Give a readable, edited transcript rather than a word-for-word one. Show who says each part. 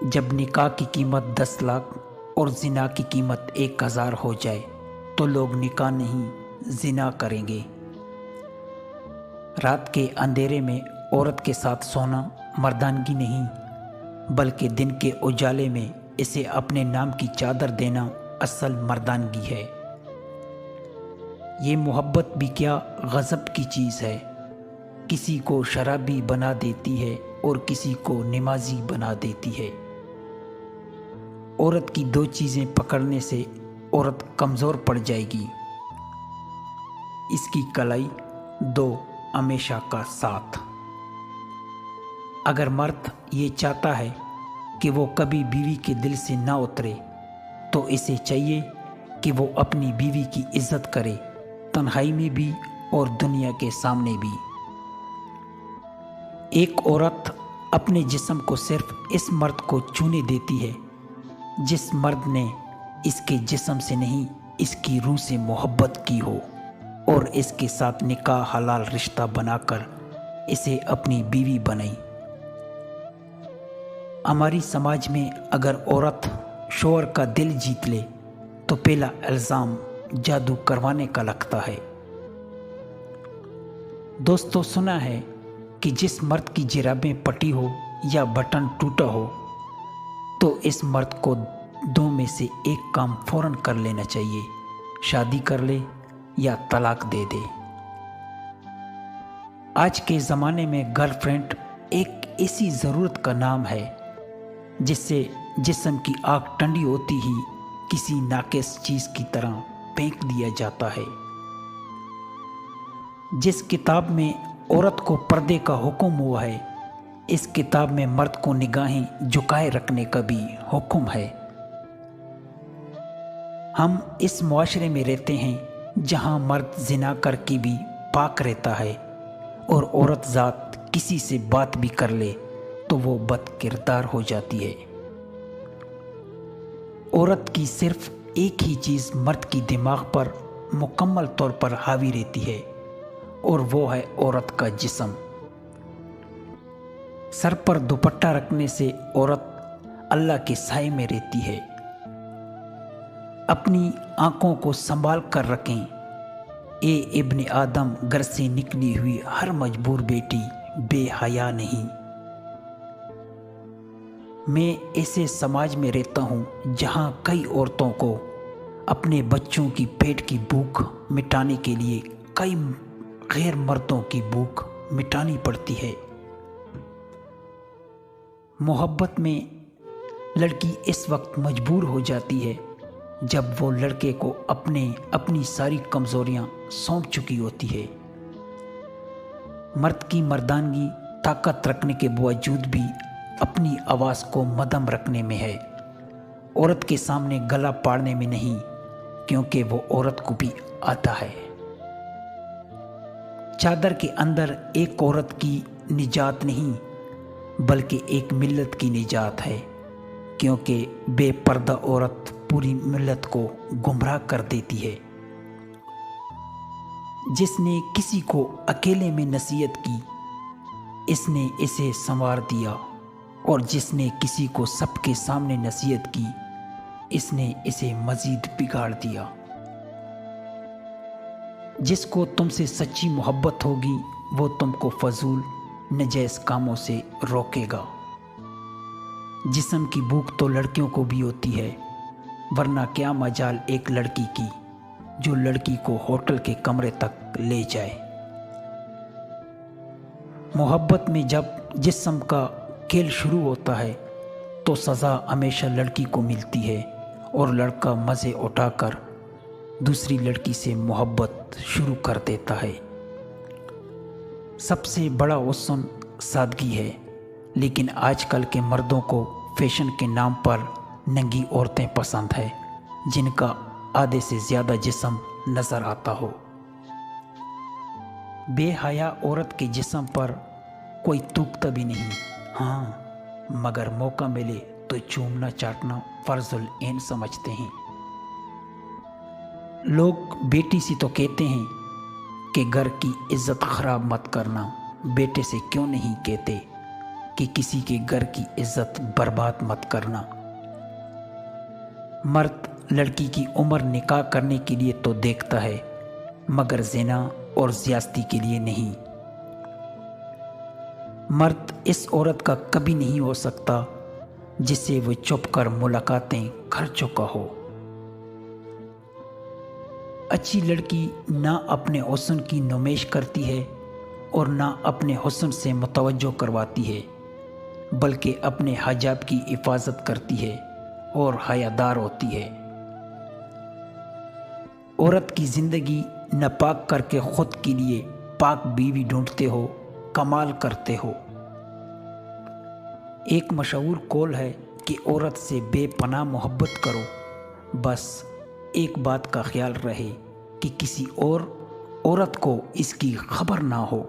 Speaker 1: جب نکاح کی قیمت 10 لاکھ اور زنا کی قیمت 1000 ہو جائے تو لوگ نکاح نہیں زنا کریں گے۔ رات کے اندھیرے میں عورت کے ساتھ سونا مردانگی نہیں، بلکہ دن کے اجالے میں اسے اپنے نام کی چادر دینا اصل مردانگی ہے۔ یہ محبت بھی کیا غضب کی چیز ہے، کسی کو شرابی بنا دیتی ہے اور کسی کو نمازی بنا دیتی ہے۔ عورت کی 2 چیزیں پکڑنے سے عورت کمزور پڑ جائے گی، اس کی کلائی، 2 ہمیشہ کا ساتھ۔ اگر مرد یہ چاہتا ہے کہ وہ کبھی بیوی کے دل سے نہ اترے تو اسے چاہیے کہ وہ اپنی بیوی کی عزت کرے، تنہائی میں بھی اور دنیا کے سامنے بھی۔ ایک عورت اپنے جسم کو صرف اس مرد کو چھونے دیتی ہے جس مرد نے اس کے جسم سے نہیں اس کی روح سے محبت کی ہو اور اس کے ساتھ نکاح حلال رشتہ بنا کر اسے اپنی بیوی بنائی۔ ہماری سماج میں اگر عورت شوہر کا دل جیت لے تو پہلا الزام جادو کروانے کا لگتا ہے۔ دوستو، سنا ہے کہ جس مرد کی جرابیں پٹی ہو یا بٹن ٹوٹا ہو تو اس مرد کو 2 میں سے ایک کام فوراً کر لینا چاہیے، شادی کر لے یا طلاق دے دے۔ آج کے زمانے میں گرل فرینڈ ایک ایسی ضرورت کا نام ہے جس سے جسم کی آگ ٹھنڈی ہوتی ہی کسی ناقص چیز کی طرح پھینک دیا جاتا ہے۔ جس کتاب میں عورت کو پردے کا حکم ہوا ہے، اس کتاب میں مرد کو نگاہیں جھکائے رکھنے کا بھی حکم ہے۔ ہم اس معاشرے میں رہتے ہیں جہاں مرد زنا کر کے بھی پاک رہتا ہے اور عورت ذات کسی سے بات بھی کر لے تو وہ بد کردار ہو جاتی ہے۔ عورت کی صرف ایک ہی چیز مرد کی دماغ پر مکمل طور پر حاوی رہتی ہے اور وہ ہے عورت کا جسم۔ سر پر دوپٹہ رکھنے سے عورت اللہ کے سائے میں رہتی ہے۔ اپنی آنکھوں کو سنبھال کر رکھیں، اے ابن آدم، گھر سے نکلی ہوئی ہر مجبور بیٹی بے حیا نہیں۔ میں ایسے سماج میں رہتا ہوں جہاں کئی عورتوں کو اپنے بچوں کی پیٹ کی بھوک مٹانے کے لیے کئی غیر مردوں کی بھوک مٹانی پڑتی ہے۔ محبت میں لڑکی اس وقت مجبور ہو جاتی ہے جب وہ لڑکے کو اپنی ساری کمزوریاں سونپ چکی ہوتی ہے۔ مرد کی مردانگی طاقت رکھنے کے باوجود بھی اپنی آواز کو مدھم رکھنے میں ہے، عورت کے سامنے گلا پاڑنے میں نہیں، کیونکہ وہ عورت کو بھی آتا ہے۔ چادر کے اندر ایک عورت کی نجات نہیں بلکہ ایک ملت کی نجات ہے، کیونکہ بے پردہ عورت پوری ملت کو گمراہ کر دیتی ہے۔ جس نے کسی کو اکیلے میں نصیحت کی، اس نے اسے سنوار دیا، اور جس نے کسی کو سب کے سامنے نصیحت کی، اس نے اسے مزید بگاڑ دیا۔ جس کو تم سے سچی محبت ہوگی وہ تم کو فضول ناجائز کاموں سے روکے گا۔ جسم کی بھوک تو لڑکیوں کو بھی ہوتی ہے، ورنہ کیا مجال ایک لڑکی کی جو لڑکی کو ہوٹل کے کمرے تک لے جائے۔ محبت میں جب جسم کا کھیل شروع ہوتا ہے تو سزا ہمیشہ لڑکی کو ملتی ہے اور لڑکا مزے اٹھا کر دوسری لڑکی سے محبت شروع کر دیتا ہے۔ سب سے بڑا حسن سادگی ہے، لیکن آج کل کے مردوں کو فیشن کے نام پر ننگی عورتیں پسند ہے جن کا آدھے سے زیادہ جسم نظر آتا ہو۔ بے حیا عورت کے جسم پر کوئی تھوکتا بھی نہیں، ہاں، مگر موقع ملے تو چومنا چاٹنا فرض العین سمجھتے ہیں۔ لوگ بیٹی سے تو کہتے ہیں کہ گھر کی عزت خراب مت کرنا، بیٹے سے کیوں نہیں کہتے کہ کسی کے گھر کی عزت برباد مت کرنا۔ مرد لڑکی کی عمر نکاح کرنے کے لیے تو دیکھتا ہے، مگر زنا اور زیاستی کے لیے نہیں۔ مرد اس عورت کا کبھی نہیں ہو سکتا جس سے وہ چھپ کر ملاقاتیں کر چکا ہو۔ اچھی لڑکی نہ اپنے حسن کی نمائش کرتی ہے اور نہ اپنے حسن سے متوجہ کرواتی ہے، بلکہ اپنے حجاب کی حفاظت کرتی ہے اور حیادار ہوتی ہے۔ عورت کی زندگی ناپاک کر کے خود کے لیے پاک بیوی ڈھونڈتے ہو، کمال کرتے ہو۔ ایک مشہور قول ہے کہ عورت سے بے پناہ محبت کرو، بس ایک بات کا خیال رہے کہ کسی اور عورت کو اس کی خبر نہ ہو۔